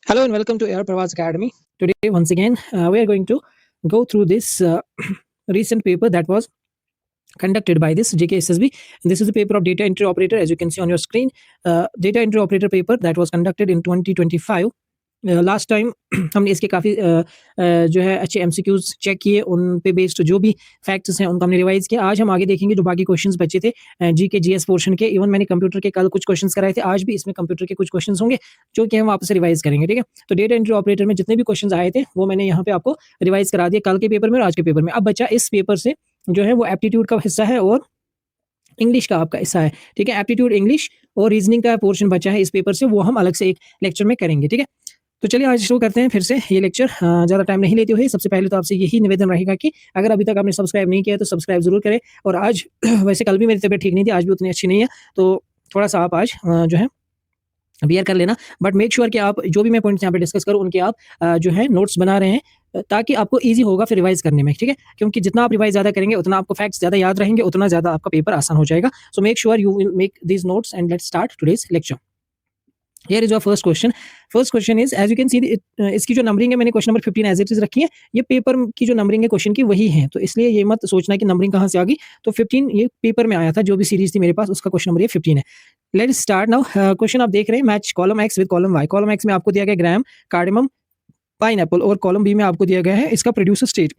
Hello and welcome to Air Pravas Academy. Today, once again, we are going to go through this recent paper that was conducted by this JKSSB. This is the paper of data entry operator, as you can see on your screen. Data entry operator paper that was conducted in 2025. Last time हमने इसके काफ़ी जो है अच्छे MCQs check किए, उन पे based जो भी फैक्ट्स हैं उनको हमने रिवाइज किया। आज हम आगे देखेंगे जो बाकी क्वेश्चंस बचे थे जी के जीएस पोर्शन के। इवन मैंने कंप्यूटर के कल कुछ क्वेश्चंस कराए थे, आज भी इसमें कंप्यूटर के कुछ क्वेश्चंस होंगे जो कि हम वापस से रिवाइज करेंगे। ठीक है, तो डेटा एंट्री ऑपरेटर में जितने भी क्वेश्चन आए थे वो मैंने यहाँ पे आपको रिवाइज करा दिए कल के पेपर में और आज के पेपर में। अब बच्चा इस पेपर से जो है वो एप्टीट्यूड का हिस्सा है और इंग्लिश का आपका हिस्सा है। ठीक है, एप्टीट्यूड इंग्लिश और रीजनिंग का पोर्शन बचा है इस पेपर से, वो हम अलग से एक लेक्चर में करेंगे। ठीक है, तो चलिए आज शुरू करते हैं फिर से ये लेक्चर। ज़्यादा टाइम नहीं लेते हुए सबसे पहले तो आपसे यही निवेदन रहेगा कि अगर अभी तक आपने सब्सक्राइब नहीं किया तो सब्सक्राइब जरूर करें। और आज वैसे कल भी मेरी तबीयत ठीक नहीं थी, आज भी उतनी अच्छी नहीं है, तो थोड़ा सा आप आज जो है बियर कर लेना। बट मेक श्योर कि आप जो भी मैं पॉइंट्स यहाँ पे डिस्कस करूँ उनके आप जो है नोट्स बना रहे हैं, ताकि आपको ईजी होगा फिर रिवाइज करने में। ठीक है, क्योंकि जितना आप रिवाइज ज़्यादा करेंगे उतना आपको फैक्ट्स ज़्यादा याद रहेंगे, उतना ज़्यादा आपका पेपर आसान हो जाएगा। So make sure you will make these notes and let's start today's lecture. Here is your first question. First question is, as you can see, इसकी जो नंबरिंग है मैंने question number 15 as it is रखी है। ये paper की जो numbering है क्वेश्चन की वही है, तो इसलिए ये मत सोचना कि नंबरिंग कहाँ से आ गई। तो 15 ये पेपर में आया था, जो भी सीरीज थी मेरे पास उसका क्वेश्चन नंबर ये 15 है। Let's start now. क्वेश्चन आप देख रहे हैं, match column X with column Y. Column X में आपको दिया गया ग्राम, कार्डेमम, पाइनएप्पल, और कॉलम बी में आपको दिया गया है इसका प्रोड्यूसर स्टेट।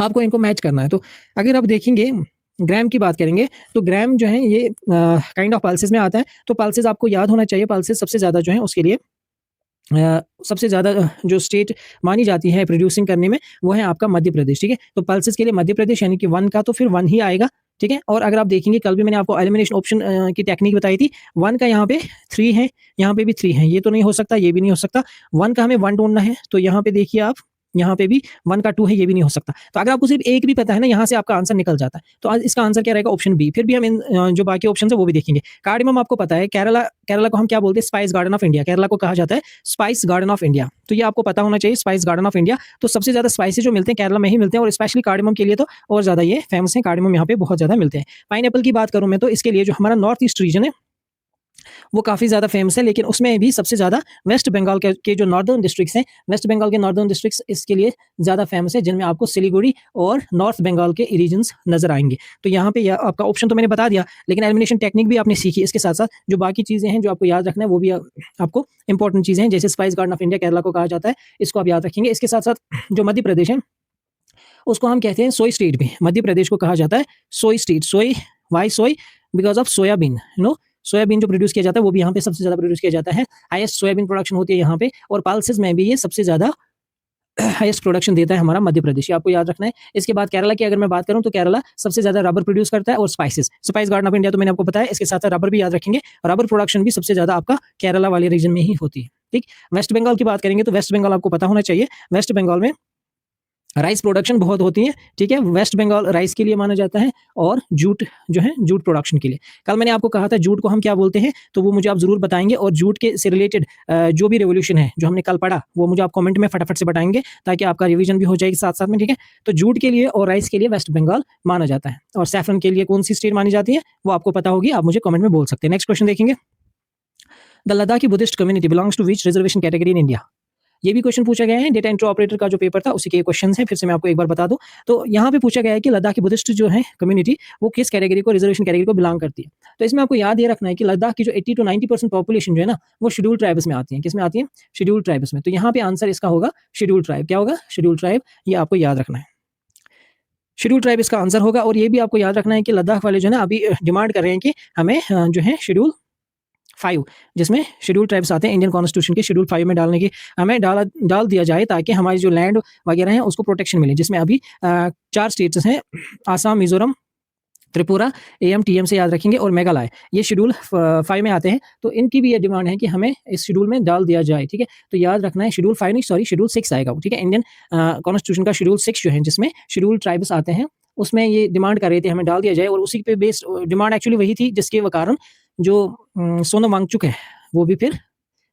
आपको इनको मैच करना है। तो अगर आप देखेंगे ग्राम की बात करेंगे तो ग्राम जो है ये काइंड ऑफ पल्सेस में आता है। तो पल्सेस आपको याद होना चाहिए, पल्सेस सबसे ज़्यादा जो है उसके लिए सबसे ज़्यादा जो स्टेट मानी जाती है प्रोड्यूसिंग करने में वो है आपका मध्य प्रदेश। ठीक है, तो पल्सेस के लिए मध्य प्रदेश यानी कि 1 का तो फिर 1 ही आएगा। ठीक है, और अगर आप देखेंगे कल भी मैंने आपको एलिमिनेशन ऑप्शन की टेक्निक बताई थी। 1 का यहाँ पे 3 है, यहाँ पे भी 3 है, ये तो नहीं हो सकता, ये भी नहीं हो सकता। 1 का हमें 1 ढूंढना है, तो यहाँ पे देखिए आप, यहाँ पे भी 1 का 2 है, ये भी नहीं हो सकता। तो अगर आपको सिर्फ एक भी पता है ना, यहाँ से आपका आंसर निकल जाता है। तो आज इसका आंसर क्या रहेगा, ऑप्शन बी। फिर भी हम इन जो बाकी ऑप्शन है वो भी देखेंगे। कार्डेमम आपको पता है, केरला को हम क्या बोलते हैं, spice garden of India. Kerala को कहा जाता है स्पाइस गार्डन ऑफ इंडिया, तो ये आपको पता होना चाहिए, स्पाइस गार्डन ऑफ इंडिया। तो सबसे ज्यादा स्पाइसेस जो मिलते हैं केरला में ही मिलते हैं, और स्पेशली कार्डेमम के लिए तो और ज्यादा ये फेमस है। कार्डेमम यहाँ पे बहुत ज्यादा मिलते हैं। पाइनएप्पल की बात करूँ मैं तो इसके लिए जो हमारा नॉर्थ ईस्ट रीजन है वो काफ़ी ज़्यादा फेमस है, लेकिन उसमें भी सबसे ज़्यादा वेस्ट बंगाल के जो नॉर्दर्न डिस्ट्रिक्ट्स हैं, वेस्ट बंगाल के नॉर्दर्न डिस्ट्रिक्ट्स इसके लिए ज़्यादा फेमस है, जिनमें आपको सिलीगुड़ी और नॉर्थ बंगाल के रीजन्स नजर आएंगे। तो यहाँ पे आपका ऑप्शन तो मैंने बता दिया, लेकिन एलिमिनेशन टेक्निक भी आपने सीखी। इसके साथ साथ जो बाकी चीज़ें हैं जो आपको याद रखना है वो भी आपको इंपॉर्टेंट चीज़ें हैं, जैसे spice garden of India Kerala को कहा जाता है, इसको आप याद रखेंगे। इसके साथ साथ जो मध्य प्रदेश है उसको हम कहते हैं सोई स्टेट भी। मध्य प्रदेश को कहा जाता है सोई स्टेट। सोई, वाई सोई, बिकॉज ऑफ सोयाबीन। सोयाबीन जो प्रोड्यूस किया जाता है वो भी यहाँ पे सबसे ज़्यादा प्रोड्यूस किया जाता है। हाईएस्ट सोयाबीन प्रोडक्शन होती है यहाँ पे, और पल्सेस में भी ये सबसे ज़्यादा हाईएस्ट प्रोडक्शन देता है हमारा मध्य प्रदेश, ये आपको याद रखना है। इसके बाद केरला की अगर मैं बात करूँ तो केरला सबसे ज़्यादा रबर प्रोड्यूस करता है और spices. Spice garden of India तो मैंने आपको बताया, इसके साथ साथ रबर भी याद रखेंगे। रबर प्रोडक्शन भी सबसे ज़्यादा आपका केरला वाले रीजन में ही होती है। ठीक, वेस्ट बंगाल की बात करेंगे तो वेस्ट बंगाल आपको पता होना चाहिए, वेस्ट बंगाल में राइस प्रोडक्शन बहुत होती है। ठीक है, वेस्ट बंगाल राइस के लिए माना जाता है, और जूट जो है जूट प्रोडक्शन के लिए। कल मैंने आपको कहा था जूट को हम क्या बोलते हैं, तो वो मुझे आप जरूर बताएंगे, और जूट के से रिलेटेड जो भी रेवोल्यूशन है जो हमने कल पढ़ा वो मुझे आप कमेंट में फटाफट से बताएंगे, ताकि आपका रिवीजन भी हो जाएगी साथ साथ में। ठीक है, तो जूट के लिए और राइस के लिए वेस्ट बंगाल माना जाता है, और सैफरन के लिए कौन सी स्टेट मानी जाती है वो आपको पता होगी, आप मुझे कमेंट में बोल सकते हैं। नेक्स्ट क्वेश्चन देखेंगे, the Ladakhi Buddhist community belongs to which reservation category in India. ये भी क्वेश्चन पूछा गया है, डेटा एंट्री ऑपरेटर का जो पेपर था उसी के क्वेश्चन हैं, फिर से मैं आपको एक बार बता दूं। तो यहाँ पे पूछा गया है कि लद्दाखी बुद्धिस्ट जो है कम्युनिटी वो किस कैटेगरी को, रिजर्वेशन कैटेगरी को बिलोंग करती है। तो इसमें आपको याद ये रखना है कि लद्दाख की जो 80 to 90% पॉपुलेशन जो है ना वो शेड्यूल ट्राइब्स में आती है। किस में आती है, शेड्यूल ट्राइब्स में। तो यहाँ पे आंसर इसका होगा शेड्यूल ट्राइब। क्या होगा, शेड्यूल ट्राइब, ये आपको याद रखना है, शेड्यूल ट्राइब इसका आंसर होगा। और ये भी आपको याद रखना है कि लद्दाख वाले जो है ना अभी डिमांड कर रहे हैं कि हमें जो है शेड्यूल 5, जिसमें शेड्यूल ट्राइब्स आते हैं इंडियन कॉन्स्टिट्यूशन के, शेड्यूल 5 में डालने की हमें डाल दिया जाए, ताकि हमारी जो लैंड वगैरह है उसको प्रोटेक्शन मिले। जिसमें अभी 4 स्टेट्स हैं, आसाम, मिजोरम, त्रिपुरा, एम टीएम से याद रखेंगे, और मेघालय, ये शेड्यूल 5 में आते हैं। तो इनकी भी ये डिमांड है कि हमें इस शेड्यूल में डाल दिया जाए। ठीक है, तो याद रखना है शेड्यूल 5 नहीं, सॉरी शेड्यूल 6 आएगा वो। ठीक है, इंडियन कॉन्स्टिट्यूशन का शेड्यूल 6 जो है जिसमें शेड्यूल ट्राइब्स आते हैं, उसमें ये डिमांड कर रहे थे हमें डाल दिया जाए। और उसी पे बेस्ड डिमांड एक्चुअली वही थी जिसके कारण जो सोनम वांगचुक है वो भी फिर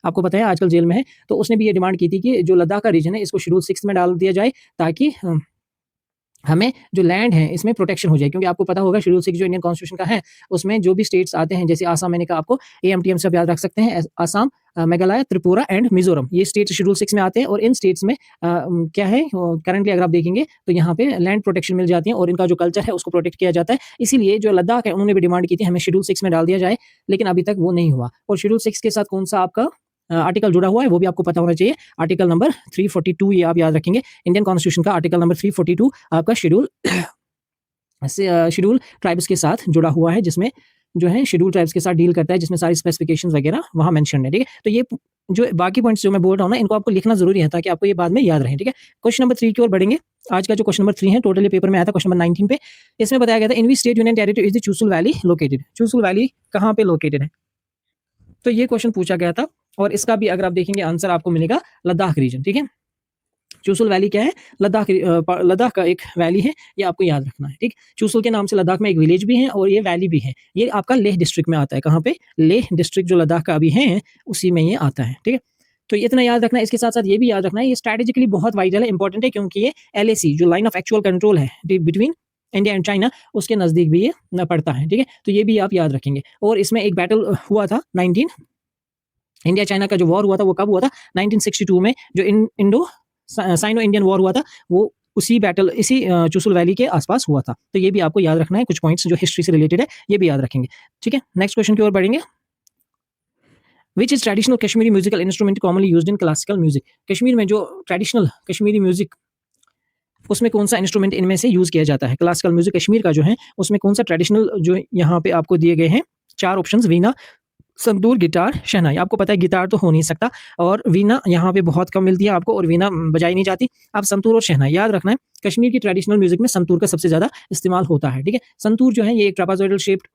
आपको पता है आजकल जेल में है। तो उसने भी ये डिमांड की थी कि जो लद्दाख का रीजन है इसको शेड्यूल 6 में डाल दिया जाए, ताकि हमें जो लैंड है इसमें प्रोटेक्शन हो जाए, क्योंकि आपको पता होगा शेड्यूल 6 जो इंडियन कॉन्स्टिट्यूशन का है उसमें जो भी स्टेट्स आते हैं, जैसे आसाम मैंने कहा आपको AMTM से आप याद रख सकते हैं, आसाम, मेघालय, त्रिपुरा एंड मिजोरम, ये स्टेट्स शेड्यूल 6 में आते हैं और इन स्टेट्स में क्या है करंटली अगर आप देखेंगे तो यहाँ पे लैंड प्रोटेक्शन मिल जाती है और इनका जो कल्चर है उसको प्रोटेक्ट किया जाता है। इसीलिए जो लद्दाख है उन्होंने भी डिमांड की थी हमें शेड्यूल 6 में डाल दिया जाए, लेकिन अभी तक वो नहीं हुआ। और शेड्यूल 6 के साथ कौन सा आपका आर्टिकल जुड़ा हुआ है वो भी आपको पता होना चाहिए, आर्टिकल नंबर 342, ये आप याद रखेंगे, इंडियन कॉन्स्टिट्यूशन का आर्टिकल नंबर 342 आपका शेड्यूल ट्राइब्स के साथ जुड़ा हुआ है, जिसमें जो है शेड्यूल ट्राइब्स के साथ डील करता है, जिसमें सारी स्पेसिफिकेशंस वगैरह वहाँ मेंशन है, ठीक है। तो ये जो बाकी पॉइंट्स जो मैं बोल रहा हूँ ना, इनको आपको लिखना जरूरी है ताकि आपको ये बाद में याद रहे, ठीक है। क्वेश्चन नंबर 3 की ओर बढ़ेंगे। आज का जो क्वेश्चन नंबर 3 है टोटली पेपर में आया था क्वेश्चन नंबर 19 पे, इसमें बताया गया था in which state union territory is the Chushul valley located. Chushul valley कहाँ पे लोकेटेड है, तो ये क्वेश्चन पूछा गया था और इसका भी अगर आप देखेंगे आंसर आपको मिलेगा लद्दाख रीजन, ठीक है। चूसुल वैली क्या है, लद्दाख का एक वैली है, ये आपको याद रखना है, ठीक। चूसुल के नाम से लद्दाख में एक विलेज भी है और ये वैली भी है, ये आपका लेह डिस्ट्रिक्ट में आता है। कहाँ पे, लेह डिस्ट्रिक्ट जो लद्दाख का अभी है उसी में ये आता है, ठीक है। तो इतना याद रखना है। इसके साथ साथ ये भी याद रखना है ये स्ट्रैटेजिकली बहुत वाइटल है, इंपॉर्टेंट है, क्योंकि ये LAC जो लाइन ऑफ एक्चुअल कंट्रोल है बिटवीन इंडिया एंड चाइना, उसके नजदीक भी ये पड़ता है, ठीक है। तो ये भी आप याद रखेंगे। और इसमें एक बैटल हुआ था इंडिया चाइना का जो वॉर हुआ था वो कब हुआ था, 1962 में, जो इंडो साइनो इंडियन वॉर हुआ था वो उसी चूसुल वैली के आसपास हुआ था। तो ये भी आपको याद रखना है, कुछ पॉइंट्स जो हिस्ट्री से रिलेटेड है ये भी याद रखेंगे, ठीक है। नेक्स्ट क्वेश्चन की ओर बढ़ेंगे। Which is traditional Kashmiri musical instrument commonly used in classical music. Kashmir में जो ट्रेडिशनल कश्मीरी म्यूजिक, उसमें कौन सा इंस्ट्रूमेंट इनमें से यूज किया जाता है। क्लासिकल म्यूजिक कश्मीर का जो है उसमें कौन सा ट्रेडिशनल, जो यहाँ पे आपको दिए गए हैं 4 ऑप्शंस, वीणा, संतूर, गिटार, शहनाई। आपको पता है गिटार तो हो नहीं सकता और वीणा यहाँ पे बहुत कम मिलती है आपको और वीणा बजाई नहीं जाती। अब संतूर और शहनाई याद रखना है। कश्मीर की ट्रेडिशनल म्यूजिक में संतूर का सबसे ज्यादा इस्तेमाल होता है, ठीक है। संतूर जो है ये एक ट्रापेजोइडल शेप्ड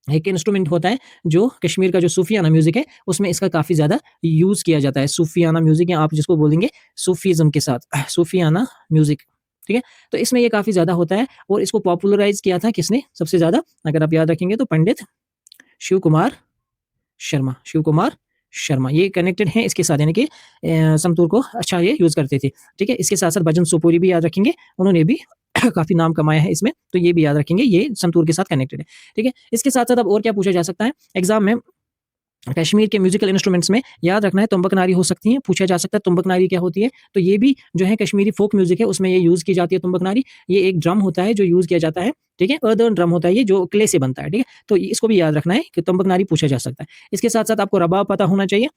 एक इंस्ट्रूमेंट होता है जो कश्मीर का जो सूफियाना म्यूजिक है उसमें इसका काफी ज्यादा यूज किया जाता है। सूफियाना म्यूजिक, या आप जिसको बोलेंगे सूफीज्म के साथ सूफियाना म्यूजिक, ठीक है। तो इसमें ये काफी ज्यादा होता है और इसको पॉपुलराइज किया था किसने सबसे ज्यादा, अगर आप याद रखेंगे तो पंडित शिव कुमार शर्मा ये कनेक्टेड हैं इसके साथ, यानी कि संतूर को अच्छा ये यूज करते थे, ठीक है। इसके साथ साथ भजन सोपोरी भी याद रखेंगे, उन्होंने भी काफी नाम कमाया है इसमें, तो ये भी याद रखेंगे, ये संतूर के साथ कनेक्टेड है, ठीक है। इसके साथ साथ अब और क्या पूछा जा सकता है एग्जाम में, कश्मीर के म्यूजिकल इंस्ट्रूमेंट्स में याद रखना है तुम्बक नारी हो सकती है, पूछा जा सकता है तुम्बक नारी क्या होती है। तो ये भी जो है कश्मीरी फोक म्यूजिक है उसमें ये यूज की जाती है तुम्बक नारी। ये एक ड्रम होता है जो यूज किया जाता है, ठीक है, अर्दर्न ड्रम होता है ये जो क्ले से बनता है, ठीक है। तो इसको भी याद रखना है कि तुम्बक नारी पूछा जा सकता है। इसके साथ साथ आपको रबाब पता होना चाहिए,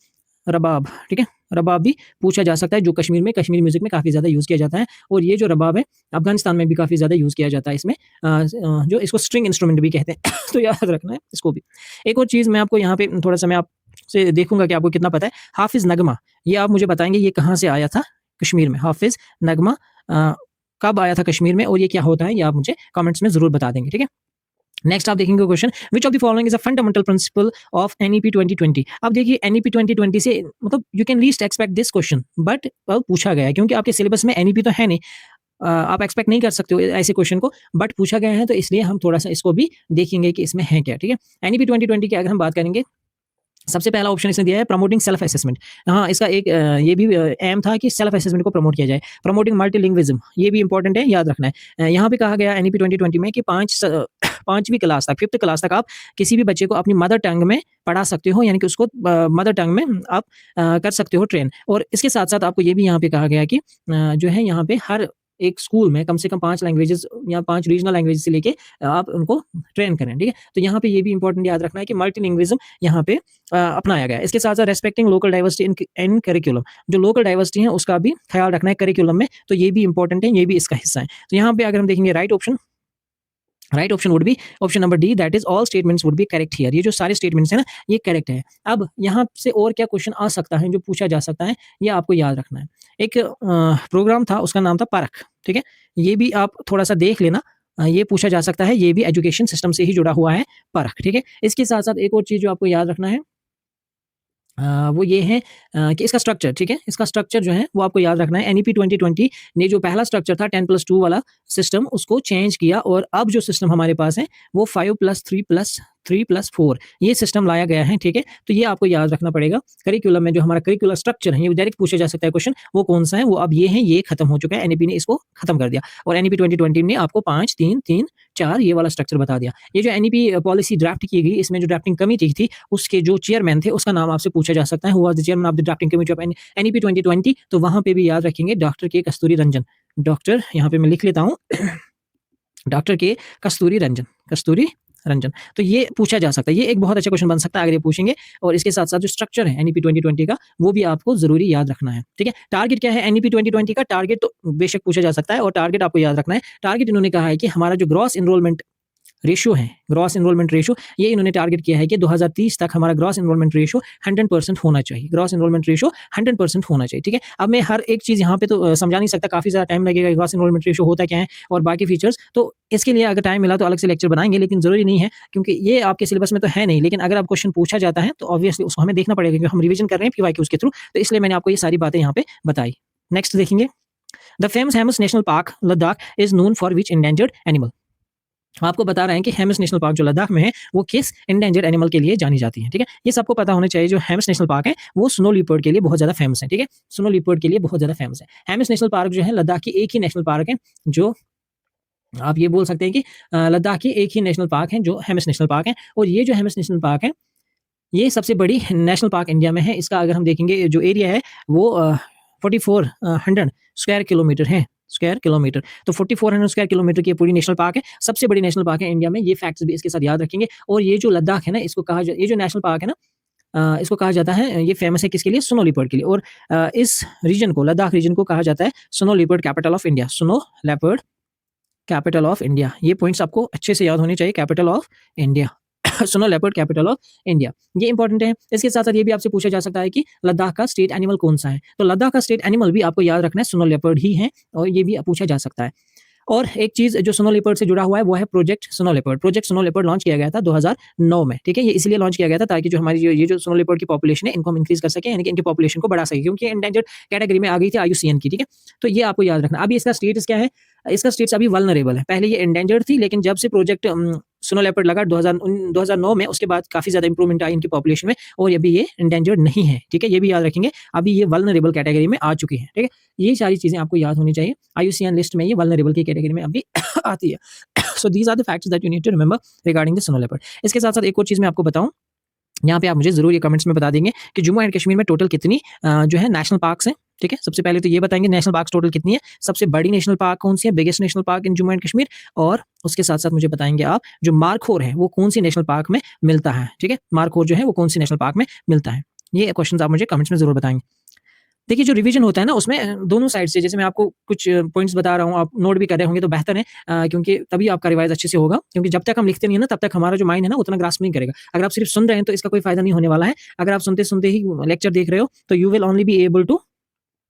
रबाब, ठीक है, रबाब भी पूछा जा सकता है जो कश्मीर म्यूजिक में काफी ज्यादा यूज किया जाता है। और ये जो रबाब है अफगानिस्तान में भी काफी ज्यादा यूज किया जाता है इसमें, जो इसको स्ट्रिंग इंस्ट्रूमेंट भी कहते हैं तो याद रखना है इसको भी। एक और चीज मैं आपको यहाँ पे थोड़ा सा मैं आपसे देखूंगा कि आपको कितना पता है। हाफिज नगमा, ये आप मुझे बताएंगे ये कहाँ से आया था कश्मीर में। हाफिज नगमा कब आया था कश्मीर में और ये क्या होता है, ये आप मुझे कमेंट्स में जरूर बता देंगे, ठीक है। नेक्स्ट आप देखेंगे question, which of the following is a fundamental principle of NEP 2020। अब देखिए NEP 2020 से मतलब you can least expect this question, but पूछा गया है क्योंकि आपके सिलेबस में NEP तो है नहीं, आप एक्सपेक्ट नहीं कर सकते हो ऐसे क्वेश्चन को, बट पूछा गया है तो इसलिए हम थोड़ा सा इसको भी देखेंगे कि इसमें है क्या, ठीक है। NEP 2020 की अगर हम बात करेंगे, सबसे पहला ऑप्शन इसने दिया है प्रमोटिंग सेल्फ असेसमेंट। हाँ, इसका एक ये भी एम था कि सेल्फ असेसमेंट को प्रमोट किया जाए। प्रमोटिंग मल्टीलिंग्विज्म, ये भी इंपॉर्टेंट है, याद रखना है। यहाँ पे कहा गया NEP 2020 में कि 5वीं क्लास तक, 5th क्लास तक आप किसी भी बच्चे को अपनी मदर टंग में पढ़ा सकते हो, यानी कि उसको मदर टंग में आप कर सकते हो ट्रेन। और इसके साथ साथ आपको ये भी यहाँ पे कहा गया कि जो है यहाँ पे हर एक स्कूल में कम से कम 5 लैंग्वेजेस या 5 रीजनल लैंग्वेज से लेके आप उनको ट्रेन करें, ठीक है। तो यहाँ पे ये भी इंपॉर्टेंट याद रखना है कि मल्टीलिंग्विज्म यहाँ पे अपनाया गया है। इसके साथ साथ respecting local diversity in curriculum, जो लोकल डाइवर्सिटी है उसका भी ख्याल रखना है करिकुलम में, तो ये भी इंपॉर्टेंट है, ये भी इसका हिस्सा है। तो यहाँ पे अगर हम देखेंगे right option would be option number D, that is all statements would be correct here. ये जो सारे स्टेटमेंट्स है ना ये करेक्ट है। अब यहाँ से और क्या क्वेश्चन आ सकता है जो पूछा जा सकता है, ये आपको याद रखना है। एक प्रोग्राम था उसका नाम था परख, ठीक है, ये भी आप थोड़ा सा देख लेना, ये पूछा जा सकता है, ये भी एजुकेशन सिस्टम से ही जुड़ा हुआ है परख, ठीक है। इसके साथ साथ एक और चीज जो आपको याद रखना है वो ये है कि इसका स्ट्रक्चर, ठीक है, इसका स्ट्रक्चर जो है वो आपको याद रखना है। NEP 2020 ने जो पहला स्ट्रक्चर था 10+2 वाला सिस्टम उसको चेंज किया और अब जो सिस्टम हमारे पास है वो 5+3+2 3+4 ये सिस्टम लाया गया है, ठीक है। तो ये आपको याद रखना पड़ेगा। करिकुलम में जो हमारा करिकुलर स्ट्रक्चर है, ये डायरेक्ट पूछा जा सकता है क्वेश्चन, वो कौन सा है, वो अब ये है, ये खत्म हो चुका है, एनईपी ने इसको खत्म कर दिया और एनईपी 2020 ने आपको 5 3 3 4 ये वाला स्ट्रक्चर बता दिया। ये जो एनईपी पॉलिसी ड्राफ्ट की गई, इसमें जो ड्राफ्टिंग कमिटी थी, उसके जो चेयरमैन थे, उसका नाम आपसे पूछा जा सकता है, who was the chairman of the drafting committee of NEP 2020, तो वहां पे भी याद रखेंगे डॉक्टर के कस्तूरी रंजन। डॉक्टर यहाँ पे मैं लिख लेता हूँ डॉक्टर के कस्तूरी रंजन। तो ये पूछा जा सकता है, ये एक बहुत अच्छा क्वेश्चन बन सकता है अगर ये पूछेंगे। और इसके साथ साथ जो स्ट्रक्चर है एनईपी 2020 का, वो भी आपको जरूरी याद रखना है, ठीक है। टारगेट क्या है एनईपी 2020 का? टारगेट तो बेशक पूछा जा सकता है और टारगेट आपको याद रखना है। टारगेट इन्होंने कहा है कि हमारा जो ग्रॉस एनरोलमेंट रेशियो है, ग्रॉस एनरोलमेंट रेशियो, ये इन्होंने टारगेट किया है कि 2030 तक हमारा ग्रॉस एनरोलमेंट रेशियो 100% होना चाहिए। ग्रॉस एनरोलमेंट रेशियो 100% होना चाहिए, ठीक है। अब मैं हर एक चीज़ यहाँ पे तो समझा नहीं सकता, काफ़ी ज़्यादा टाइम लगेगा। ग्रॉस एनरोलमेंट रेशियो होता क्या है और बाकी फीचर्स, तो इसके लिए अगर टाइम मिला तो अलग से लेक्चर बनाएंगे, लेकिन ज़रूरी नहीं है क्योंकि ये आपके सिलेबस में तो है नहीं। लेकिन अगर आप क्वेश्चन पूछा जाता है तो ऑब्वियसली उसको हमें देखना पड़ेगा क्योंकि हम रिविजन कर रहे हैं पीवाईक्यूज़ के थ्रू, तो इसलिए मैंने आपको ये सारी बातें यहाँ पे बताई। नेक्स्ट देखेंगे, the famous Hemis national park Ladakh is known for which endangered animal. आपको बता रहे हैं कि हेमस नेशनल पार्क जो लद्दाख में है, वो किस एंडेंजर्ड एनिमल के लिए जानी जाती है, ठीक है। ये सबको पता होना चाहिए। जो हेमस नेशनल पार्क है वो स्नो लिपर्ड के लिए बहुत ज़्यादा फेमस है, ठीक है। स्नो लिपर्ड के लिए बहुत ज़्यादा फेमस है। हेमस नेशनल पार्क जो है लद्दाख की एक ही नेशनल पार्क है, जो आप ये बोल सकते हैं कि लद्दाख की एक ही नेशनल पार्क है जो हेमस नेशनल पार्क है। और ये जो हेमस नेशनल पार्क है, ये सबसे बड़ी नेशनल पार्क इंडिया में है। इसका अगर हम देखेंगे जो एरिया है वो 4400 स्क्वायर किलोमीटर है, स्क्वायर किलोमीटर। तो 4400 स्क्वायर किलोमीटर की पूरी नेशनल पार्क है, सबसे बड़ी नेशनल पार्क है इंडिया में। ये फैक्ट्स भी इसके साथ याद रखेंगे। और ये जो लद्दाख है ना, इसको कहा ये जो नेशनल पार्क है ना, इसको कहा जाता है, ये फेमस है किसके लिए? स्नो लिपर्ड के लिए। और इस रीजन को, लद्दाख रीजन को कहा जाता है snow leopard capital of India. Snow leopard capital of India, ये पॉइंट्स आपको अच्छे से याद होने चाहिए। Capital of India snow leopard capital of India, ये इंपॉर्टेंट है। इसके साथ साथ ये भी आपसे पूछा जा सकता है कि लद्दाख का स्टेट एनिमल कौन सा है। तो लद्दाख का स्टेट एनिमल भी आपको याद रखना है, स्नो लेपर्ड ही है, और ये भी पूछा जा सकता है। और एक चीज़ जो स्नो लेपर्ड से जुड़ा हुआ है वो है project snow leopard. Project snow leopard launch किया गया था 2009 में, ठीक है। ये इसलिए लॉन्च किया गया था ताकि जो हमारी ये जो स्नो लेपर्ड की पॉपुलेशन है, इनको हम इंक्रीज कर सकें, यानी कि इनकी पॉपुलेशन को बढ़ा सके, क्योंकि एंडेंजर्ड कैटेगरी में आ गई थी आईयूसीएन की, ठीक है। तो ये आपको याद रखना। अभी इसका स्टेटस क्या है? इसका स्टेटस अभी वल्नरेबल है। पहले ये एंडेंजर्ड थी, लेकिन जब से प्रोजेक्ट स्नो लेपर्ड लगा 2009 में, उसके बाद काफ़ी ज़्यादा इंप्रूवमेंट आई इनकी पॉपुलेशन में, और अभी ये एंडेंजर्ड नहीं है, ठीक है। ये भी याद रखेंगे, अभी ये वल्नरेबल कैटेगरी में आ चुकी है, ठीक है। ये सारी चीज़ें आपको याद होनी चाहिए। आईयूसीएन लिस्ट में ये वल्नरेबल की कैटेगरी में अभी आती है। So these are the facts that you need to remember regarding the snow leopard. इसके साथ साथ एक और चीज़ मैं आपको बताऊँ, यहाँ पे आप मुझे ज़रूर ये कमेंट्स में बता देंगे कि जम्मू एंड कश्मीर में टोटल कितनी जो है नेशनल पार्क्स हैं, ठीक है। सबसे पहले तो ये बताएंगे नेशनल पार्क्स टोटल कितनी है, सबसे बड़ी नेशनल पार्क कौन सी है, biggest national park in Jammu and Kashmir, और उसके साथ साथ मुझे बताएंगे आप जो मार्खोर है वो कौन सी नेशनल पार्क में मिलता है, ठीक है। मार्खोर जो है वो कौन सी नेशनल पार्क में मिलता है। ये क्वेश्चन आप मुझे कमेंट्स में ज़रूर बताएंगे। देखिए जो रिवीजन होता है ना, उसमें दोनों साइड से, जैसे मैं आपको कुछ पॉइंट्स बता रहा हूँ, आप नोट भी कर रहे होंगे तो बेहतर है, क्योंकि तभी आपका रिवाइज अच्छे से होगा। क्योंकि जब तक हम लिखते नहीं है ना, तब तक हमारा जो माइंड है ना उतना ग्रास्प नहीं करेगा। अगर आप सिर्फ सुन रहे हैं तो इसका कोई फायदा नहीं होने वाला है। अगर आप सुनते सुनते ही लेक्चर देख रहे हो तो you will only be able to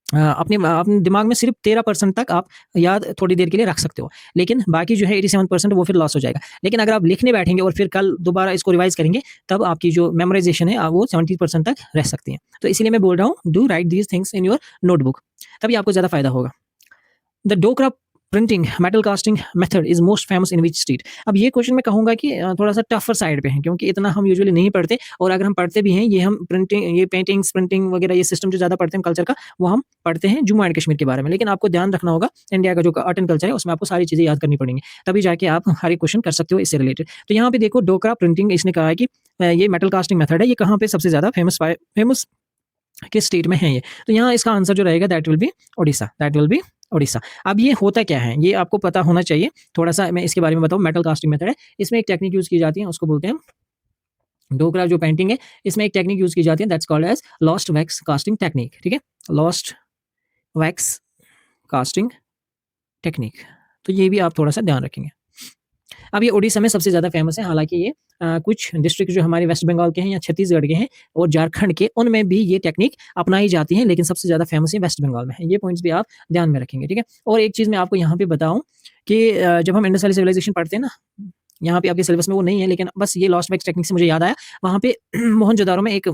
अपने दिमाग में सिर्फ 13% तक आप याद थोड़ी देर के लिए रख सकते हो, लेकिन बाकी जो है 87% वो फिर लॉस हो जाएगा। लेकिन अगर आप लिखने बैठेंगे और फिर कल दोबारा इसको रिवाइज करेंगे, तब आपकी जो मेमोराइजेशन है वो 70% तक रह सकती है। तो इसीलिए मैं बोल रहा हूँ, do right these things in your notebook, तभी आपको ज़्यादा फायदा होगा। The Dokra printing metal casting method is most famous in which state. अब ये क्वेश्चन मैं कहूँगा कि थोड़ा सा टफर साइड पे है, क्योंकि इतना हम यूजुअली नहीं पढ़ते, और अगर हम पढ़ते भी हैं, ये हम प्रिंटिंग, ये पेंटिंग्स प्रिंटिंग वगैरह, ये सिस्टम जो ज़्यादा पढ़ते हैं कल्चर का, वो हम पढ़ते हैं जम्मू एंड कश्मीर के बारे में। लेकिन आपको ध्यान रखना होगा, इंडिया का जो आर्ट एंड कल्चर है उसमें आपको सारी चीज़ें याद करनी पड़ेंगी, तभी जाके आप हर एक क्वेश्चन कर सकते हो इससे रिलेटेड। तो यहाँ पे देखो, डोकरा प्रिंटिंग, इसने कहा है कि ये मेटल कास्टिंग मेथड है, ये कहाँ पे सबसे ज़्यादा फेमस किस स्टेट में है ये। तो यहाँ इसका आंसर जो रहेगा that will be Odisha, that will be Odisha. अब ये होता क्या है ये आपको पता होना चाहिए। थोड़ा सा मैं इसके बारे में बताऊँ। मेटल कास्टिंग मेथड है, इसमें एक टेक्निक यूज़ की जाती है, उसको बोलते हैं डोकरा जो पेंटिंग है, इसमें एक टेक्निक यूज़ की जाती है, that's called as lost wax casting technique, ठीक है। लॉस्ट वैक्स कास्टिंग टेक्निक, तो ये भी आप थोड़ा सा ध्यान रखेंगे। अब ये ओडिशा में सबसे ज़्यादा फेमस है, हालांकि ये कुछ डिस्ट्रिक्ट जो हमारे वेस्ट बंगाल के हैं या छत्तीसगढ़ के हैं और झारखंड के, उनमें भी ये टेक्निक अपनाई जाती है, लेकिन सबसे ज़्यादा फेमस है वेस्ट बंगाल में है। ये पॉइंट्स भी आप ध्यान में रखेंगे, ठीक है। और एक चीज़ मैं आपको यहाँ पे बताऊँ कि जब हम इंडस वैली सिविलाइजेशन पढ़ते हैं ना, यहाँ पे आपके सिलेबस में वो नहीं है, लेकिन बस ये लॉस्ट वैक्स टेक्निक से मुझे याद आया, वहाँ पे मोहनजोदारो में एक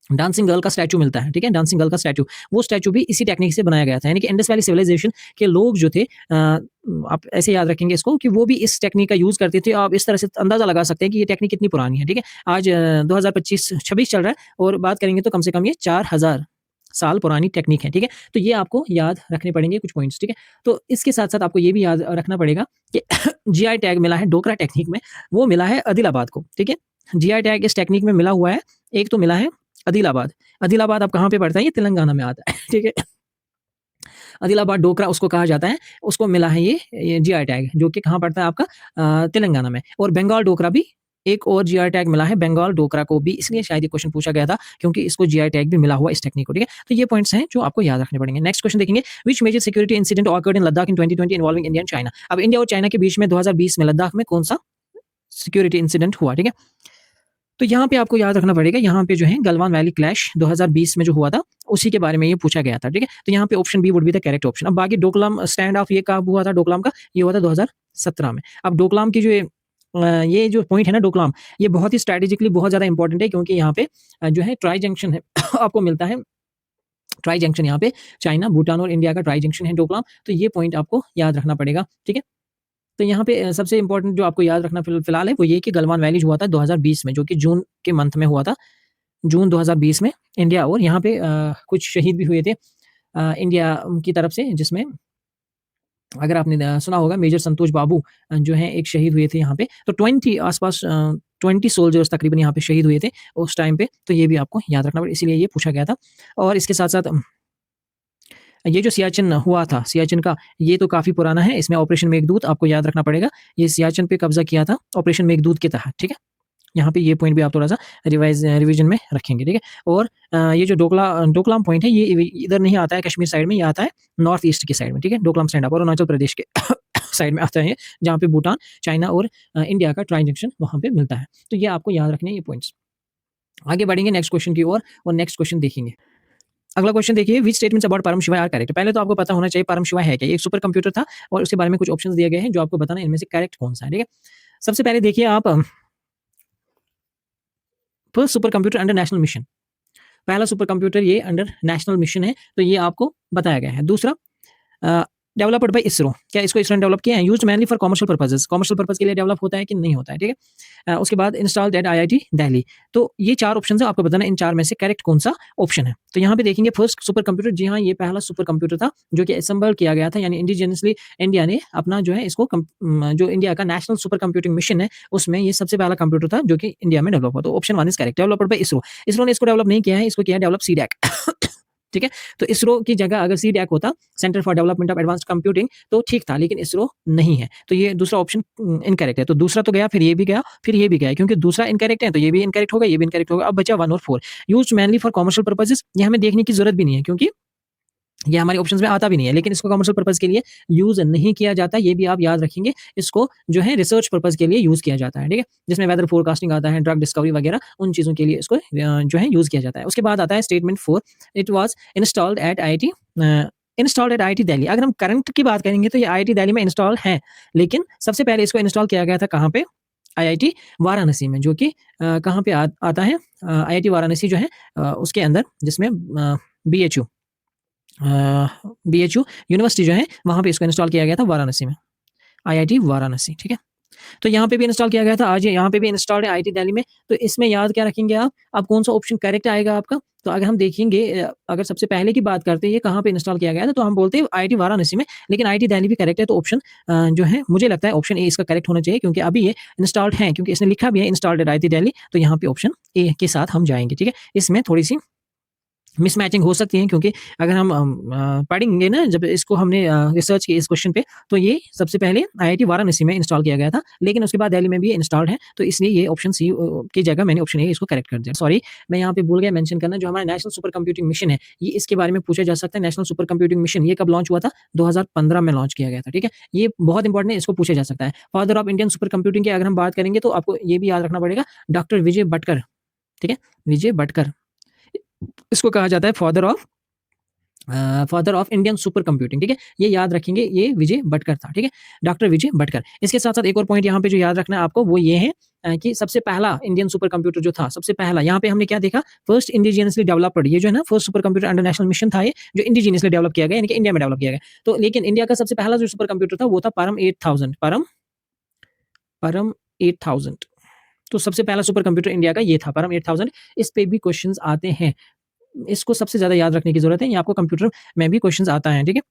डांसिंग गर्ल का स्टैचू मिलता है, ठीक है? डांसिंग गर्ल का स्टैचू, वो स्टैचू भी इसी टेक्निक से बनाया गया था। यानी कि इंडस वैली सिविलाइजेशन के लोग जो थे आप ऐसे याद रखेंगे इसको कि वो भी इस टेक्निक का यूज़ करते थे। आप इस तरह से अंदाज़ा लगा सकते हैं कि ये टेक्निक कितनी पुरानी है, ठीक है? आज 2025-26 चल रहा है और बात करेंगे तो कम से कम ये 4000 साल पुरानी टेक्निक है, ठीक है? तो ये आपको याद रखने पड़ेंगे कुछ पॉइंट्स, ठीक है? तो इसके साथ-साथ आपको ये भी याद रखना पड़ेगा कि जीआई टैग मिला है डोकरा टेक्निक में, वो मिला है आदिलाबाद को, ठीक है? जीआई टैग इस टेक्निक में मिला हुआ है, एक तो मिला है आदिलाबाद। आदिलाबाद अब कहाँ पे पड़ता है? ये तेलंगाना में आता है, ठीक है? आदिलाबाद डोकरा उसको कहा जाता है, उसको मिला है ये जीआई टैग जो कि कहाँ पड़ता है आपका तेलंगाना में और बंगाल डोकरा भी एक और जीआई टैग मिला है बंगाल डोकरा को भी इसलिए शायद ये क्वेश्चन पूछा गया था क्योंकि इसको जीआई टैग भी मिला हुआ इस टेक्निक को, ठीक है? तो ये पॉइंट्स हैं जो आपको याद रखने पड़ेंगे। नेक्स्ट क्वेश्चन देखेंगे which major security incident occurred in Ladakh in 2020 involving India and China. अब इंडिया और चाइना के बीच में 2020 में लद्दाख में कौन-सा सिक्योरिटी इंसिडेंट हुआ, ठीक है? तो यहाँ पे आपको याद रखना पड़ेगा, यहाँ पे जो है गलवान वैली क्लैश 2020 में जो हुआ था, उसी के बारे में ये पूछा गया था, ठीक है? तो यहाँ पे option B would be the correct option. अब बाकी डोकलाम स्टैंड ऑफ ये कब हुआ था डोकलाम का? ये हुआ था 2017 में। अब डोकलाम की जो ये जो पॉइंट है ना डोकलाम, ये बहुत ही स्ट्रैटेजिकली बहुत ज़्यादा इंपॉर्टेंट है क्योंकि यहाँ पे जो है ट्राई जंक्शन है आपको मिलता है, ट्राई जंक्शन यहाँ पे चाइना, भूटान और इंडिया का ट्राई जंक्शन है डोकलाम, तो ये पॉइंट आपको याद रखना पड़ेगा, ठीक है? तो यहाँ पे सबसे इम्पोर्टेंट जो आपको याद रखना फिलहाल है वो ये कि गलवान वैली जो हुआ था 2020 में जो कि जून के मंथ में हुआ था। जून 2020 में इंडिया और यहाँ पे कुछ शहीद भी हुए थे इंडिया की तरफ से जिसमें अगर आपने सुना होगा मेजर संतोष बाबू जो हैं एक शहीद हुए थे यहाँ पे। तो 20 आस-पास 20 सोल्जर्स तकरीबन यहाँ पे शहीद हुए थे उस टाइम पे। तो ये भी आपको याद रखना इसीलिए ये पूछा गया था। और इसके साथ-साथ ये जो सियाचिन हुआ था, सियाचिन का ये तो काफ़ी पुराना है, इसमें ऑपरेशन मेघदूत आपको याद रखना पड़ेगा। ये सियाचिन पे कब्ज़ा किया था ऑपरेशन मेघदूत के तहत, ठीक है? यहाँ पे ये पॉइंट भी आप थोड़ा-सा रिवीजन में रखेंगे, ठीक है? और ये जो डोकलाम पॉइंट है ये इधर नहीं आता है कश्मीर साइड में, ये आता है नॉर्थ ईस्ट की साइड में, ठीक है? डोकलाम स्टैंड अप और अरुणाचल प्रदेश के साइड में आता है ये, जहाँ पे भूटान, चाइना और इंडिया का ट्राई जंक्शन वहाँ पे मिलता है। तो ये आपको याद रखने हैं ये पॉइंट्स। आगे बढ़ेंगे नेक्स्ट क्वेश्चन की ओर और नेक्स्ट क्वेश्चन देखेंगे। अगला क्वेश्चन देखिए व्हिच स्टेटमेंट्स अबाउट परम शिवाय आर करेक्ट। पहले तो आपको पता होना चाहिए परम शिवाय है क्या? ये एक सुपर कंप्यूटर था और उसके बारे में कुछ ऑप्शंस दिए गए हैं जो आपको बताना है इनमें से करेक्ट कौन-सा है, ठीक है? सबसे पहले देखिए आप first super computer under national mission. पहला सुपर कंप्यूटर ये अंडर नेशनल मिशन है, तो ये आपको बताया गया है। दूसरा डेवलप्ड बाय इसरो, क्या इसको इसरो ने डेवलप किया है? Used mainly for commercial purposes, commercial purpose के लिए डेवलप होता है कि नहीं होता है, ठीक है? उसके बाद इंस्टॉल्ड एट आईआईटी दिल्ली। तो ये 4 ऑप्शंस हैं, आपको बताना है इन 4 में से करेक्ट कौन-सा ऑप्शन है। तो यहाँ पे देखेंगे फर्स्ट सुपर कंप्यूटर, जी हाँ, ये पहला सुपर कंप्यूटर था जो कि असेंबल किया गया था यानी इंडिजिनियसली इंडिया ने अपना जो है इसको जो इंडिया का नेशनल सुपर कंप्यूटिंग मिशन है, उसमें ये सबसे पहला कंप्यूटर था जो कि इंडिया में डेवलप हुआ। तो option 1 is correct, developed by ISRO. ISRO ने इसको डेवलप नहीं किया है, इसको किया है डेवलप सीडैक। ठीक है? तो इसरो की जगह अगर सीडैक होता, centre for development of advanced computing, तो ठीक था, लेकिन इसरो नहीं है। तो ये दूसरा ऑप्शन इनकरेक्ट है। तो दूसरा तो गया, फिर ये भी गया, फिर ये भी गया, क्योंकि दूसरा इनकरेक्ट है, तो ये भी इनकरेक्ट होगा, ये भी इनकरेक्ट होगा। अब बचा 1 और 4 used mainly for commercial purposes, ये हमें देखने की ज़रूरत भी नहीं है क्योंकि ये हमारे ऑप्शंस में आता भी नहीं है, लेकिन इसको कमर्शियल पर्पस के लिए यूज़ नहीं किया जाता, ये भी आप याद रखेंगे। इसको जो है रिसर्च पर्पस के लिए यूज़ किया जाता है, ठीक है? जिसमें वेदर फोरकास्टिंग आता है, ड्रग डिस्कवरी वगैरह, उन चीज़ों के लिए इसको जो है यूज़ किया जाता है। उसके बाद आता है statement 4, it was installed eight IIT Delhi. अगर हम करंट की बात करेंगे तो ये आईआईटी दिल्ली में इंस्टॉल है, लेकिन सबसे पहले इसको इंस्टॉल किया गया था कहाँ पे? आईआईटी वाराणसी में, जो कि कहाँ पे आता है? आईआईटी वाराणसी जो है उसके अंदर जिसमें बीएचयू बीएचयू यूनिवर्सिटी जो है वहाँ पे इसको इंस्टॉल किया गया था वाराणसी में, आईआईटी वाराणसी, ठीक है? तो यहाँ पे भी इंस्टॉल किया गया था, आज यहाँ पे भी इंस्टॉल्ड है आईआईटी दिल्ली में। तो इसमें याद क्या रखेंगे आप? अब कौन-सा ऑप्शन करेक्ट आएगा आपका? तो अगर हम देखेंगे अगर सबसे पहले की बात करते हैं ये कहाँ पे इंस्टॉल किया गया था, तो हम बोलते हैं आईआईटी वाराणसी में, लेकिन आईआईटी दिल्ली भी करेक्ट है। तो ऑप्शन जो है मुझे लगता है ऑप्शन ए इसका करेक्ट होना चाहिए क्योंकि अभी ये इंस्टॉल्ड है, क्योंकि इसने लिखा भी है इंस्टॉल्ड एट आईआईटी दिल्ली, तो यहाँ पे ऑप्शन ए के साथ हम जाएँगे, ठीक है? इसमें थोड़ी-सी मिसमैचिंग हो सकती है क्योंकि अगर हम पढ़ेंगे ना जब इसको हमने रिसर्च की इस क्वेश्चन पे, तो ये सबसे पहले आईआईटी वाराणसी में इंस्टॉल किया गया था, लेकिन उसके बाद दिल्ली में भी इंस्टॉल्ड है, तो इसलिए ये ऑप्शन सी की जगह मैंने ऑप्शन ए इसको करेक्ट कर दिया। सॉरी, मैं यहाँ पे भूल गया मेंशन करना, जो हमारा नेशनल सुपर कंप्यूटिंग मिशन है, ये इसके बारे में पूछा जा सकता है। नेशनल सुपर कंप्यूटिंग मिशन ये कब लॉन्च हुआ था? 2015 में लॉन्च किया गया था, ठीक है? ये बहुत इंपॉर्टेंट है, इसको पूछा जा सकता है। Father of Indian super computing की अगर हम बात करेंगे तो आपको ये भी याद रखना पड़ेगा, डॉक्टर विजय भटकर, ठीक है? विजय भटकर, इसको कहा जाता है father of father of Indian super computing, ठीक है, ये याद रखेंगे, ये विजय भटकर था, ठीक है, डॉक्टर विजय भटकर। इसके साथ साथ एक और पॉइंट यहाँ पे जो याद रखना है आपको वो ये है कि सबसे पहला इंडियन सुपर कंप्यूटर जो था, सबसे पहला यहाँ पे हमने क्या देखा, फर्स्ट इंडिजिनियसली डेवलप्ड, ये जो है ना first super computer under national mission था, ये जो इंडिजिनियसली डेवलप किया गया, यानी कि इंडिया में डेवलप किया गया। तो लेकिन इंडिया का सबसे पहला जो सुपर कंप्यूटर था वो था परम 8000, परम 8000। तो सबसे पहला सुपर कंप्यूटर इंडिया का ये था, परम 8000। इस पे भी क्वेश्चंस आते हैं, इसको सबसे ज़्यादा याद रखने की ज़रूरत है, ये आपको कंप्यूटर में भी क्वेश्चंस आता है, ठीक है।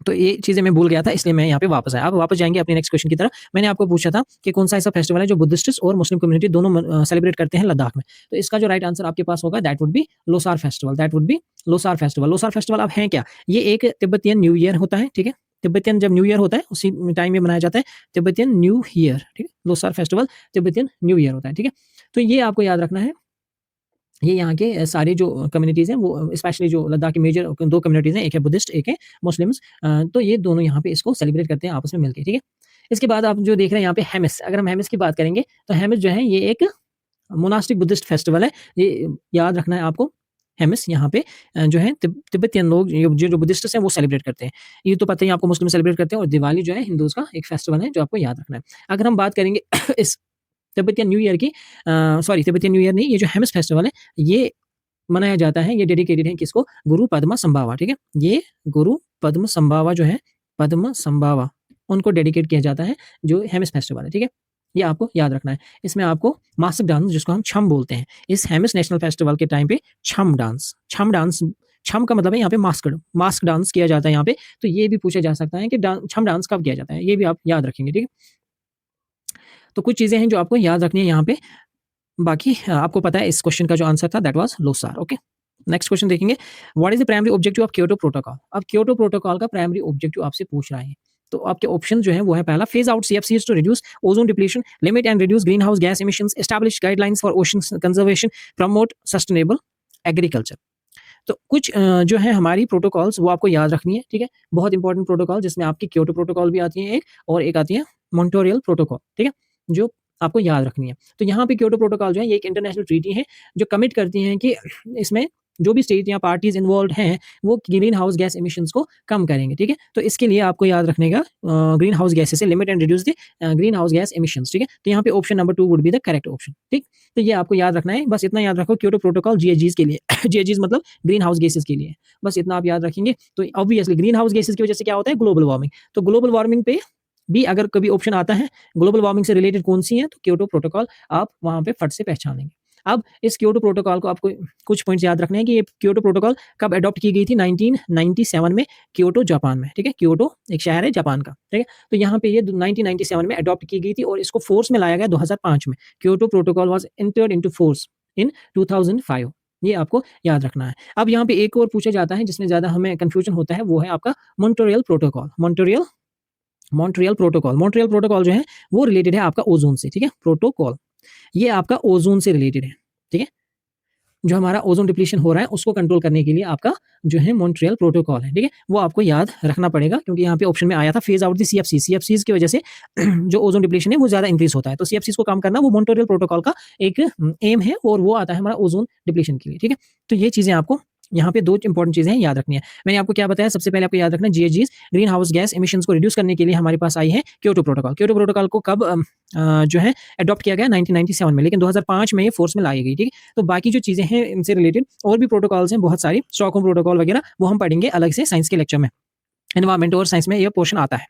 तो ये चीज़ें मैं भूल गया था, इसलिए मैं यहाँ पे वापस आया। अब वापस जाएँगे अपने नेक्स्ट क्वेश्चन की तरफ। मैंने आपको पूछा था कि कौन-सा ऐसा फेस्टिवल है जो बुद्धिस्ट्स और मुस्लिम कम्युनिटी दोनों सेलिब्रेट करते हैं लद्दाख में। तो इसका जो राइट आंसर आपके पास होगा that would be Losar festival, that would be Losar festival. Losar festival अब है क्या? ये एक तिब्बतियन न्यू ईयर होता है, ठीक है? तिब्बतियन जब न्यू ईयर होता है उसी टाइम में मनाया जाता है तिब्बतियन न्यू ईयर, ठीक है? Losar festival Tibetan new year होता है, ठीक है? तो ये आपको याद रखना है। ये यहाँ के सारे जो कम्युनिटीज़ हैं वो स्पेशली जो लद्दाख की मेजर 2 कम्युनिटीज़ हैं, एक है बुद्धिस्ट, एक है मुस्लिम्स। तो ये दोनों यहाँ पे इसको सेलिब्रेट करते हैं आपस में मिलके, ठीक है? इसके बाद आप जो देख रहे हैं यहाँ पे हेमिस, अगर हम हेमिस की बात करेंगे तो हेमिस जो है ये एक मोनास्टिक बुद्धिस्ट फेस्टिवल है। ये याद रखना है आपको। हेमिस यहाँ पे जो है तिब्बतियन लोग जो बुद्धिस्ट्स हैं वो सेलिब्रेट करते हैं। ये तो पता ही है आपको, मुस्लिम सेलिब्रेट करते हैं, और दिवाली जो है हिंदूज़ का एक फेस्टिवल है जो आपको याद रखना है। अगर हम बात करेंगे इस तिब्बतियन न्यू ईयर की, सॉरी तिब्बतियन न्यू ईयर नहीं, ये जो हेमिस फेस्टिवल है ये मनाया जाता है, ये डेडिकेटेड है किसको? गुरु पद्मा ठीक है? ये गुरु पद्मा जो है, पद्मा उनको डेडिकेट किया जाता है, जो हेमिस फेस्टिवल है, ठीक है? ये आपको याद रखना है। इसमें आपको मास्क डांस, जिसको हम छम बोलते हैं, इस हेमिस नेशनल फेस्टिवल के टाइम पे छम का मतलब है यहाँ पे मास्क डांस किया जाता है यहाँ पे। तो ये भी पूछा जा सकता है कि छम डांस कब किया जाता है? ये भी आप याद रखेंगे, ठीक है? तो कुछ चीज़ें हैं जो आपको याद रखनी है यहाँ पे। बाकी आपको पता है इस क्वेश्चन का जो आंसर था that was Losar, okay. Next question देखेंगे, what is the primary objective of Kyoto protocol? अब क्योटो प्रोटोकॉल का प्राइमरी ऑब्जेक्टिव आपसे पूछ रहा है। तो आपके ऑप्शन जो हैं वो है, पहला phase out CFCs to reduce ozone depletion, limit and reduce green house gas emissions, establish guidelines for ocean conservation, promote sustainable agriculture. तो कुछ जो है हमारी प्रोटोकॉल्स वो आपको याद रखनी है, ठीक है? बहुत इंपॉर्टेंट प्रोटोकॉल, जिसमें आपकी क्योटो प्रोटोकॉल भी आती है एक, और एक आती है मॉन्ट्रियल प्रोटोकॉल, ठीक है? जो आपको याद रखनी है। तो यहाँ पे क्योटो प्रोटोकॉल जो है ये एक इंटरनेशनल ट्रीटी है जो कमिट करती हैं कि इसमें जो भी स्टेट या पार्टीज़ इन्वॉल्व्ड हैं वो ग्रीन हाउस गैस एमिशंस को कम करेंगे, ठीक है? तो इसके लिए आपको याद रखने का ग्रीन हाउस गैसेस से limit and reduce the green house gas emissions, ठीक है? तो यहाँ पे option number 2 would be the correct option, ठीक? तो ये आपको याद रखना है, बस इतना याद रखो, क्योटो प्रोटोकॉल जीएचजीज़ के लिए जीएचजीज़ मतलब ग्रीन हाउस गैसेस के लिए, बस इतना आप याद रखेंगे। तो ऑब्वियसली ग्रीन हाउस गैसेस की वजह से क्या होता है? Global warming. तो ग्लोबल वार्मिंग पे भी अगर कभी ऑप्शन आता है, ग्लोबल वार्मिंग से रिलेटेड कौन-सी है, तो क्योटो प्रोटोकॉल आप वहाँ पे फट से पहचान लेंगे। अब इस क्योटो प्रोटोकॉल को आपको कुछ पॉइंट्स याद रखने हैं कि ये क्योटो प्रोटोकॉल कब अडॉप्ट की गई थी? 1997 में क्योटो, जापान में, ठीक है? क्योटो एक शहर है जापान का, ठीक है? तो यहाँ पे ये 1997 में अडॉप्ट की गई थी और इसको फोर्स में लाया गया 2005 में। Kyoto protocol was entered into force in 2005। ये आपको याद रखना है। अब यहाँ पे एक और पूछा जाता है जिसमें ज़्यादा हमें कन्फ्यूजन होता है, वो है आपका मॉन्ट्रियल प्रोटोकॉल। मॉन्ट्रियल प्रोटोकॉल जो है वो रिलेटेड है आपका ओज़ोन से, ठीक है? प्रोटोकॉल ये आपका ओज़ोन से रिलेटेड है, ठीक है? जो हमारा ओज़ोन डिप्लीशन हो रहा है उसको कंट्रोल करने के लिए आपका जो है मॉन्ट्रियल प्रोटोकॉल है, ठीक है? वो आपको याद रखना पड़ेगा, क्योंकि यहाँ पे ऑप्शन में आया था फेज़ आउट द सीएफसीज़ की वजह से जो ओज़ोन डिप्लीशन है वो ज़्यादा इंक्रीज़ होता है। तो सीएफसीज़ को कम करना वो मॉन्ट्रियल प्रोटोकॉल का एक एम है, और वो आता है हमारा ओज़ोन डिप्लीशन के लिए, ठीक है? तो ये चीज़ें आपको यहाँ पे 2 इंपॉर्टेंट चीज़ें हैं, याद रखनी है। मैंने आपको क्या बताया, सबसे पहले आपको याद रखना है जीएचजीज़ ग्रीन हाउस गैस एमिशंस को रिड्यूस करने के लिए हमारे पास आई है क्योटो प्रोटोकॉल। क्योटो प्रोटोकॉल को कब जो है अडॉप्ट किया गया? 1997 में, लेकिन 2005 में ये फोर्स में लाई गई, ठीक है? तो बाकी जो चीज़ें हैं इनसे रिलेटेड और भी प्रोटोकॉल्स हैं बहुत सारी, स्टॉकहोम प्रोटोकॉल वगैरह, वो हम पढ़ेंगे अलग से साइंस के लेक्चर में। एनवायरनमेंट और साइंस में ये पोर्शन आता है।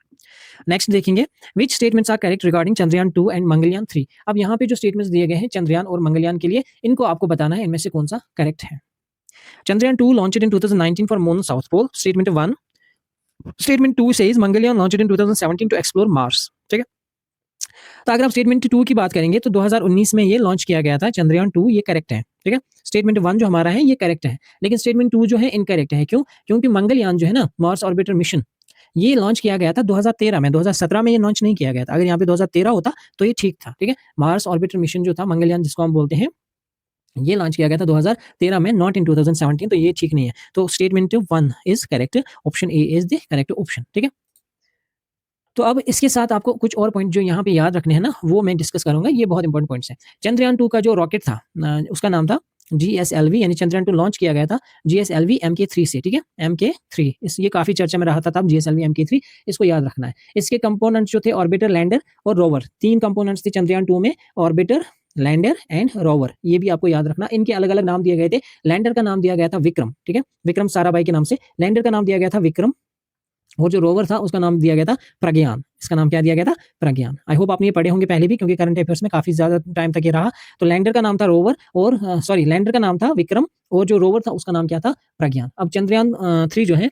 नेक्स्ट देखेंगे, which statements are correct regarding Chandrayaan 2 and Mangalyaan 3। अब यहाँ पे जो स्टेटमेंट्स दिए गए हैं चंद्रयान और मंगलयान के लिए, इनको आपको बताना है इनमें से कौन-सा करेक्ट है। Chandrayaan 2 launched in 2019 for moon South Pole. Statement 1. Statement 2 says Mangalyaan launched in 2017 to explore Mars. ठीक है? तो अगर आप स्टेटमेंट 2 की बात करेंगे तो 2019 में ये लॉन्च किया गया था चंद्रयान 2, ये करेक्ट है, ठीक है? स्टेटमेंट 1 जो हमारा है ये करेक्ट है, लेकिन स्टेटमेंट 2 जो है इनकरेक्ट है। क्यों? क्योंकि मंगलयान जो है ना, मार्स ऑर्बिटर मिशन, ये लॉन्च किया गया था 2013 में, 2017 में ये लॉन्च नहीं किया गया था। अगर यहाँ पे 2013 होता तो ये ठीक था, ठीक है? मार्स ऑर्बिटर मिशन जो था मंगलयान जिसको हम बोलते हैं, ये लॉन्च किया गया था 2013 में, नॉट इन 2017, तो ये ठीक नहीं है। तो statement 1 is correct, option A is the correct option, ठीक है? तो अब इसके साथ आपको कुछ और पॉइंट जो यहाँ पे याद रखने हैं ना, वो मैं डिस्कस करूँगा, ये बहुत इंपॉर्टेंट पॉइंट्स हैं। चंद्रयान 2 का जो रॉकेट था उसका नाम था GSLV यानी चंद्रयान 2 लॉन्च किया गया था GSLV MK3 से, ठीक है, MK3 ये काफ़ी चर्चा में रहा था तब GSLV MK3, इसको याद रखना है। इसके कंपोनेंट्स जो थे ऑर्बिटर, लैंडर और रोवर, 3 कंपोनेंट्स थे चंद्रयान 2 में, ऑर्बिटर, लैंडर एंड रोवर, ये भी आपको याद रखना। इनके अलग-अलग नाम दिए गए थे। लैंडर का नाम दिया गया था विक्रम, ठीक है, विक्रम साराभाई के नाम से। लैंडर का नाम दिया गया था विक्रम और जो रोवर था उसका नाम दिया गया था प्रज्ञान। इसका नाम क्या दिया गया था? प्रज्ञान। आई होप आपने ये पढ़े होंगे पहले भी, क्योंकि करंट अफेयर्स में काफ़ी ज़्यादा टाइम तक ये रहा। तो लैंडर का नाम था रोवर और लैंडर का नाम था विक्रम और जो रोवर था उसका नाम क्या था? प्रज्ञान। अब चंद्रयान 3 जो है,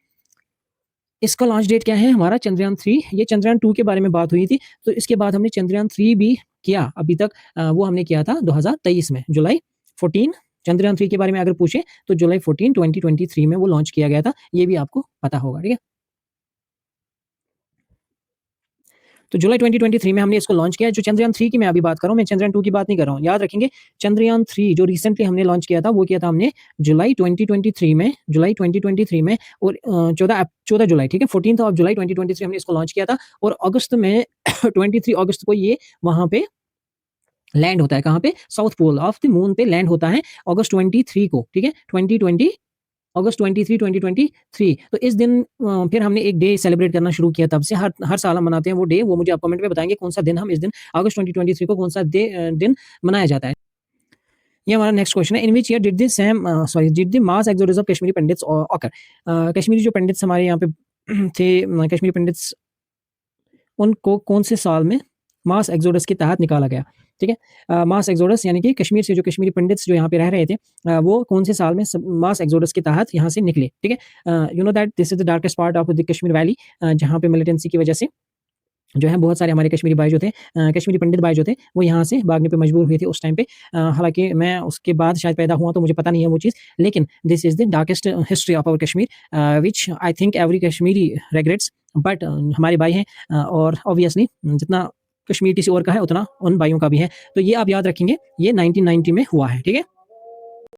इसका लॉन्च डेट क्या है हमारा? चंद्रयान 3। ये चंद्रयान 2 के बारे में बात हुई थी, तो इसके बाद हमने चंद्रयान 3 भी किया अभी तक। वो हमने किया था 2023 में, जुलाई 14। चंद्रयान 3 के बारे में अगर पूछे तो जुलाई 14, 2023 में वो लॉन्च किया गया था। ये भी आपको पता होगा, ठीक है? तो जुलाई 2023 में हमने इसको लॉन्च किया है। जो चंद्रयान 3 की मैं अभी बात कर रहा हूँ, मैं चंद्रयान 2 की बात नहीं कर रहा हूँ। याद रखेंगे, चंद्रयान 3 जो रिसेंटली हमने लॉन्च किया था, वो किया था हमने जुलाई 2023 में, जुलाई 2023 में और 14 जुलाई, ठीक है, 14th ऑफ जुलाई 2023 हमने इसको लॉन्च किया था और अगस्त में 23 अगस्त को ये वहाँ पे लैंड होता है। कहाँ पे? South pole of the moon पे लैंड होता है अगस्त 23 को, ठीक है, 2020 अगस्त 23, 2023। तो इस दिन फिर हमने एक डे सेलिब्रेट करना शुरू किया तब से। हर हर साल हम मनाते हैं वो डे। वो मुझे आप कमेंट में बताएँगे कौन-सा दिन हम इस दिन अगस्त 2023 को कौन-सा दिन मनाया जाता है। ये हमारा नेक्स्ट क्वेश्चन है। In which year did the mass exodus of Kashmiri pandits occur? Kashmiri जो पंडित्स हमारे यहाँ पे थे, कश्मीरी पंडित्स, उनको कौन से साल में मास एक्सोडस के तहत निकाला गया? ठीक है? मास एक्सोडस यानी कि कश्मीर से जो कश्मीरी पंडित्स जो यहाँ पे रह रहे थे, वो कौन से साल में मास एक्सोडस के तहत यहाँ से निकले? ठीक है? You know that this is the darkest part of the Kashmir valley, जहाँ पे मिलिटेंसी की वजह से जो है बहुत सारे हमारे कश्मीरी भाई जो थे, कश्मीरी पंडित भाई जो थे, वो यहाँ से भागने पे मजबूर हुए थे उस टाइम पे। हालाँकि मैं उसके बाद शायद पैदा हुआ तो मुझे पता नहीं है वो चीज़, लेकिन this is the darkest history of our Kashmir, which I think every Kashmiri regrets, but हमारे भाई हैं, और ऑब्वियसली जितना कश्मीर किसी और का है उतना उन भाइयों का भी है। तो ये आप याद रखेंगे, ये 1990 में हुआ है, ठीक है?